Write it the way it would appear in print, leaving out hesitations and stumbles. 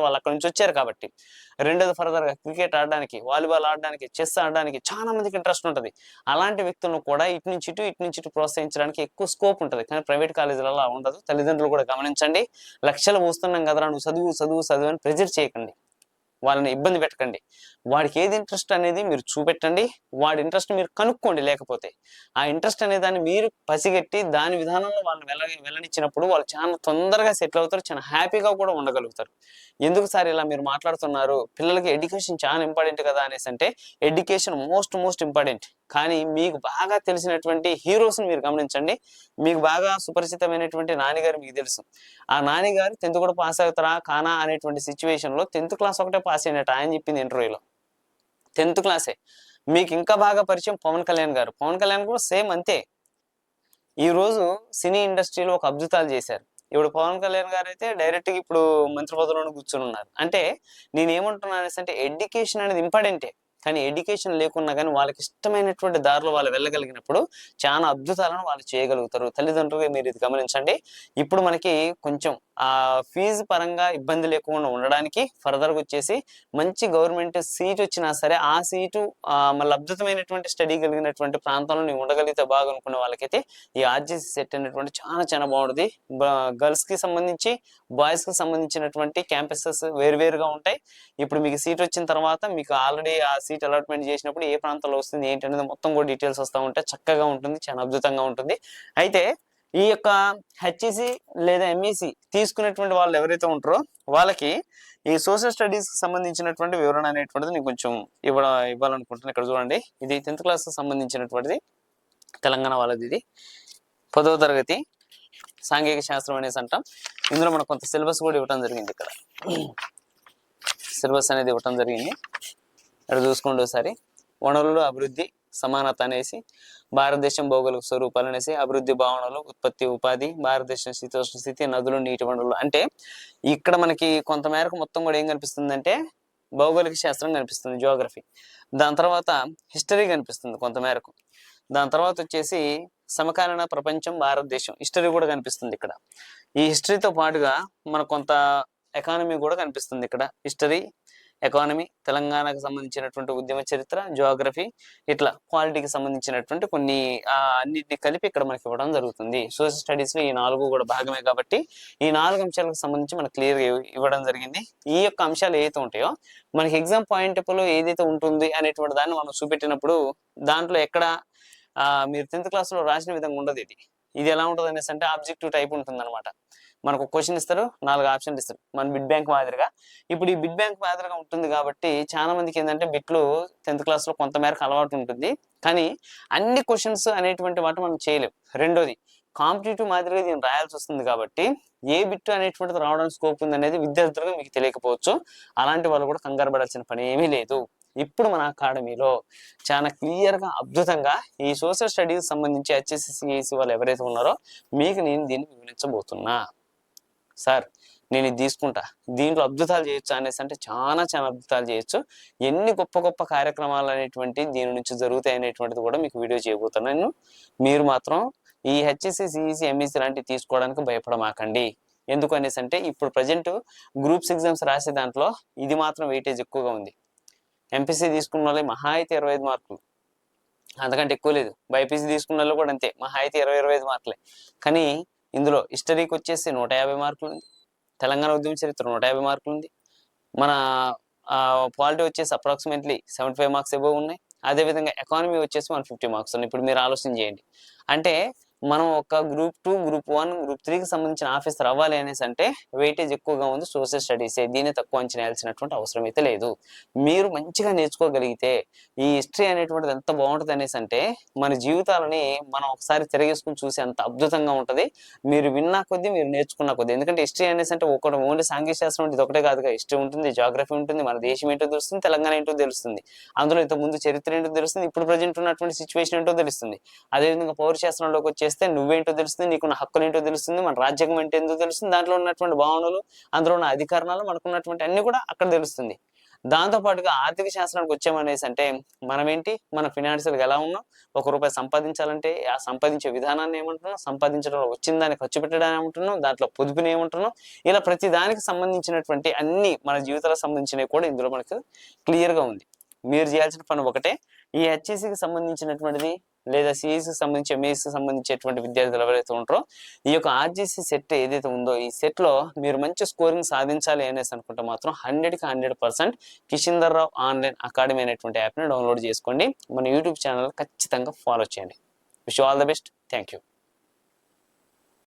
వాళ్ళు అక్కడ నుంచి వచ్చారు కాబట్టి. రెండోది ఫర్దర్గా క్రికెట్ ఆడడానికి, వాలీబాల్ ఆడడానికి, చెస్ ఆడడానికి చాలా మందికి ఇంట్రెస్ట్ ఉంటుంది. అలాంటి వ్యక్తులను కూడా ఇటు నుంచి ఇటు ప్రోత్సహించడానికి ఎక్కువ స్కోప్ ఉంటుంది. కానీ ప్రైవేట్ కాలేజీలలో అలా ఉండదు. తల్లిదండ్రులు కూడా గమనించండి. లక్షలు పోస్తున్నాం కదరా నువ్వు చదువు చదువు చదువు అని ప్రెజర్ చేయకండి, వాళ్ళని ఇబ్బంది పెట్టకండి. వాడికి ఏది ఇంట్రెస్ట్ అనేది మీరు చూపెట్టండి, వాడి ఇంట్రెస్ట్ మీరు కనుక్కోండి. లేకపోతే ఆ ఇంట్రెస్ట్ అనే దాన్ని మీరు పసిగట్టి దాని విధానంలో వాళ్ళని వెళ్ళనిచ్చినప్పుడు వాళ్ళు చాలా తొందరగా సెటిల్ అవుతారు, చాలా హ్యాపీగా కూడా ఉండగలుగుతారు. ఎందుకు సార్ ఇలా మీరు మాట్లాడుతున్నారు, పిల్లలకి ఎడ్యుకేషన్ చాలా ఇంపార్టెంట్ కదా అనేసి అంటే, ఎడ్యుకేషన్ మోస్ట్ ఇంపార్టెంట్. కానీ మీకు బాగా తెలిసినటువంటి హీరోస్ని మీరు గమనించండి. మీకు బాగా సుపరిచితమైనటువంటి నానిగారు మీకు తెలుసు. ఆ నానిగారు 10th కూడా పాస్ అవుతారా కానా అనేటువంటి సిచ్యువేషన్లో 10th క్లాస్ ఒకటే పాస్ అయినట్టు ఆయన చెప్పింది ఇంటర్వ్యూలో. 10th క్లాసే. మీకు ఇంకా బాగా పరిచయం పవన్ కళ్యాణ్ గారు. పవన్ కళ్యాణ్ కూడా సేమ్ అంతే. ఈ రోజు సినీ ఇండస్ట్రీలో ఒక అద్భుతాలు చేశారు. ఇప్పుడు పవన్ కళ్యాణ్ గారు అయితే డైరెక్ట్గా ఇప్పుడు మంత్రి పదవిలోనే కూర్చొని ఉన్నారు. అంటే నేను ఏమంటున్నాను అంటే ఎడ్యుకేషన్ అనేది ఇంపార్టెంటే. కానీ ఎడ్యుకేషన్ లేకున్నా కానీ వాళ్ళకి ఇష్టమైనటువంటి దారిలో వాళ్ళు వెళ్ళగలిగినప్పుడు చాలా అద్భుతాలను వాళ్ళు చేయగలుగుతారు. తల్లిదండ్రులుగా మీరు ఇది గమనించండి. ఇప్పుడు మనకి కొంచెం ఆ ఫీజు పరంగా ఇబ్బంది లేకుండా ఉండడానికి ఫర్దర్గా వచ్చేసి మంచి గవర్నమెంట్ సీట్ వచ్చినా సరే ఆ సీటు మళ్ళీ అద్భుతమైనటువంటి స్టడీ కలిగినటువంటి ప్రాంతంలో నీవు ఉండగలిగితే బాగా అనుకునే వాళ్ళకైతే ఈ ఆర్జీసీ సెట్ అనేటువంటి చాలా బాగుంటుంది. గర్ల్స్ కి సంబంధించి బాయ్స్ కి సంబంధించినటువంటి క్యాంపసెస్ వేరువేరుగా ఉంటాయి. ఇప్పుడు మీకు సీట్ వచ్చిన తర్వాత మీకు ఆల్రెడీ ఆ సీట్ అలాట్మెంట్ చేసినప్పుడు ఏ ప్రాంతంలో వస్తుంది ఏంటి అనేది మొత్తం కూడా డీటెయిల్స్ వస్తూ ఉంటాయి. చక్కగా ఉంటుంది, చాలా అద్భుతంగా ఉంటుంది. అయితే ఈ యొక్క హెచ్ఈసి లేదా ఎంఈసి తీసుకునేటువంటి వాళ్ళు ఎవరైతే ఉంటారో వాళ్ళకి ఈ సోషల్ స్టడీస్ కి సంబంధించినటువంటి వివరణ అనేటువంటిది నేను కొంచెం ఇవ్వాలనుకుంటున్నాను. ఇక్కడ చూడండి, ఇది 10th క్లాస్ సంబంధించినటువంటిది, తెలంగాణ వాళ్ళది. ఇది 10వ తరగతి సాంఘిక శాస్త్రం అనేసి అంటాం. ఇందులో మనకు కొంత సిలబస్ కూడా ఇవ్వడం జరిగింది. ఇక్కడ సిలబస్ అనేది ఇవ్వడం జరిగింది. ఇక్కడ చూసుకోండి ఒకసారి. వనరులు, అభివృద్ధి, సమానత అనేసి, భారతదేశం భౌగోళిక స్వరూపాలు అనేసి, అభివృద్ధి భావనలు, ఉత్పత్తి, ఉపాధి, భారతదేశం శీతోష్ణ స్థితి, నదులు, నీటి వనరులు. అంటే ఇక్కడ మనకి కొంతమేరకు మొత్తం కూడా ఏం కనిపిస్తుంది అంటే భౌగోళిక శాస్త్రం కనిపిస్తుంది, జియోగ్రఫీ. దాని తర్వాత హిస్టరీ కనిపిస్తుంది కొంతమేరకు. దాని తర్వాత వచ్చేసి సమకాలీన ప్రపంచం, భారతదేశం, హిస్టరీ కూడా కనిపిస్తుంది ఇక్కడ. ఈ హిస్టరీతో పాటుగా మనకు కొంత ఎకానమీ కూడా కనిపిస్తుంది ఇక్కడ. హిస్టరీ, ఎకానమీ, తెలంగాణకు సంబంధించినటువంటి ఉద్యమ చరిత్ర, జియోగ్రఫీ, ఇట్లా క్వాలిటీకి సంబంధించినటువంటి కొన్ని అన్నిటిని కలిపి ఇక్కడ మనకి ఇవ్వడం జరుగుతుంది. సోషల్ స్టడీస్ లో ఈ 4 కూడా భాగమే కాబట్టి ఈ 4 అంశాలకు సంబంధించి మనకు క్లియర్గా ఇవ్వడం జరిగింది. ఈ యొక్క అంశాలు ఏదైతే ఉంటాయో మనకి ఎగ్జామ్ పాయింట్ లో ఏదైతే ఉంటుంది అనేటువంటి దాన్ని మనం చూపెట్టినప్పుడు దాంట్లో ఎక్కడ మీరు 10th క్లాస్ లో రాసిన విధంగా ఉండదు. ఇది ఎలా ఉంటుంది అనేసి అంటే ఆబ్జెక్టివ్ టైప్ ఉంటుంది అనమాట. మనకు క్వశ్చన్ ఇస్తారు, 4 ఆప్షన్లు ఇస్తారు, మన బిడ్ బ్యాంక్ మాదిరిగా. ఇప్పుడు ఈ బిడ్ బ్యాంక్ మాదిరిగా ఉంటుంది కాబట్టి చాలా మందికి ఏంటంటే బిట్లు 10th క్లాస్ లో కొంత మేరకు అలవాటు ఉంటుంది. కానీ అన్ని క్వశ్చన్స్ అనేటువంటి వాటి మనం చేయలేం. రెండోది కాంపిటేటివ్ మాదిరిగా దీన్ని రాయాల్సి వస్తుంది కాబట్టి ఏ బిట్ అనేటువంటిది రావడానికి స్కోప్ ఉంది అనేది విద్యార్థులుగా మీకు తెలియకపోవచ్చు. అలాంటి వాళ్ళు కూడా కంగారు పడాల్సిన పని ఏమీ లేదు. ఇప్పుడు మన అకాడమీలో చాలా క్లియర్గా అద్భుతంగా ఈ సోషల్ స్టడీస్ సంబంధించి హెచ్ఎస్సి సిఎస్సి వాళ్ళు ఎవరైతే ఉన్నారో మీకు నేను దీన్ని వివరించబోతున్నా. సార్ నేను ఇది తీసుకుంటా, దీంట్లో అద్భుతాలు చేయొచ్చు అనేసి అంటే చాలా అద్భుతాలు చేయొచ్చు. ఎన్ని గొప్ప కార్యక్రమాలు అనేటువంటి దీని నుంచి జరుగుతాయి అనేటువంటిది కూడా మీకు వీడియో చేయబోతున్నాను. మీరు మాత్రం ఈ హెచ్ఎస్సి సిఈసి ఎంఈసి లాంటివి తీసుకోవడానికి భయపడమాకండి. ఎందుకు అనేసి అంటే ఇప్పుడు ప్రజెంట్ గ్రూప్స్ ఎగ్జామ్స్ రాసే దాంట్లో ఇది మాత్రం వెయిటేజ్ ఎక్కువగా ఉంది. ఎంపీసీ తీసుకున్న వాళ్ళే మహా అయితే 25 మార్కులు, అంతకంటే ఎక్కువ లేదు. బైపీసీ తీసుకున్న వాళ్ళు కూడా అంతే, మహా అయితే 20-25 మార్కులే. కానీ ఇందులో హిస్టరీకి వచ్చేసి 150 మార్కులు ఉంది, తెలంగాణ ఉద్యమ చరిత్ర 150 మార్కులు ఉంది, మన పాలిటీ వచ్చేసి అప్రాక్సిమేట్లీ 75 మార్క్స్ ఎబోవ్ ఉన్నాయి. అదేవిధంగా ఎకానమీ వచ్చేసి 150 మార్క్స్ ఉన్నాయి. ఇప్పుడు మీరు ఆలోచన చేయండి, అంటే మనం ఒక గ్రూప్ 2, గ్రూప్ 1, గ్రూప్ 3కి సంబంధించిన ఆఫీసర్ అవ్వాలి అనేసి అంటే వెయిటేజ్ ఎక్కువగా ఉంది సోషల్ స్టడీసే. దీన్ని తక్కువ అంచనా వేయాల్సినటువంటి అవసరం అయితే లేదు. మీరు మంచిగా నేర్చుకోగలిగితే ఈ హిస్టరీ అనేటువంటిది ఎంత బాగుంటుంది అనేసి అంటే మన జీవితాలని మనం ఒకసారి తిరగేసుకుని చూసి అంత అద్భుతంగా ఉంటుంది. మీరు విన్నా కొద్దీ, మీరు నేర్చుకున్న కొద్దీ. ఎందుకంటే హిస్టరీ అనేసి అంటే ఒకటి ఓన్లీ సాంఘిక శాస్త్రం ఇది ఒకటే కాదుగా. హిస్టరీ ఉంటుంది, జాగ్రఫీ ఉంటుంది, మన దేశం ఏంటో తెలుస్తుంది, తెలంగాణ ఏంటో తెలుస్తుంది, అందులో ఇంతకుముందు చరిత్ర ఏంటో తెలుస్తుంది, ఇప్పుడు ప్రజెంట్ ఉన్నటువంటి సిచ్యువేషన్ ఏంటో తెలుస్తుంది. అదేవిధంగా పౌరశాస్త్రంలోకి వచ్చేస్తే నువ్వేంటో తెలుస్తుంది, నీకున్న హక్కులు ఏంటో తెలుస్తుంది, మన రాజ్యాంగం ఏంటో తెలుస్తుంది, దాంట్లో ఉన్నటువంటి భావనలు, అందులో ఉన్న అధికారాలు, మనకున్నటువంటి అన్ని కూడా అక్కడ తెలుస్తుంది. దాంతో పాటుగా ఆర్థిక శాస్త్రానికి వచ్చామనేసి అంటే మనం ఏంటి, మన ఫినాన్షియల్గా ఎలా ఉన్నాం, ₹1 సంపాదించాలంటే ఆ సంపాదించే విధానాన్ని ఏమంటున్నాం, సంపాదించడంలో వచ్చిన దాన్ని ఖర్చు పెట్టడాన్ని ఏమంటున్నాం, దాంట్లో పొదుపుని ఏమంటున్నాం, ఇలా ప్రతి దానికి సంబంధించినటువంటి అన్ని మన జీవితాలకు సంబంధించినవి కూడా ఇందులో మనకు క్లియర్గా ఉంది. మీరు చేయాల్సిన పని ఒకటే, ఈ హెచ్ఈసికి సంబంధించినటువంటిది లేదా సిఈసికి సంబంధించి ఎంఈసికి సంబంధించేటువంటి విద్యార్థులు ఎవరైతే ఉంటారో ఈ యొక్క ఆర్జీసీ సెట్ ఏదైతే ఉందో ఈ సెట్లో మీరు మంచి స్కోరింగ్ సాధించాలి అనేసి అనుకుంటే మాత్రం 100కి 100% కిషిందర్ రావు ఆన్లైన్ అకాడమీ అనేటువంటి యాప్ని డౌన్లోడ్ చేసుకోండి. మన యూట్యూబ్ ఛానల్ ఖచ్చితంగా ఫాలో చేయండి. Wish all the best. Thank you.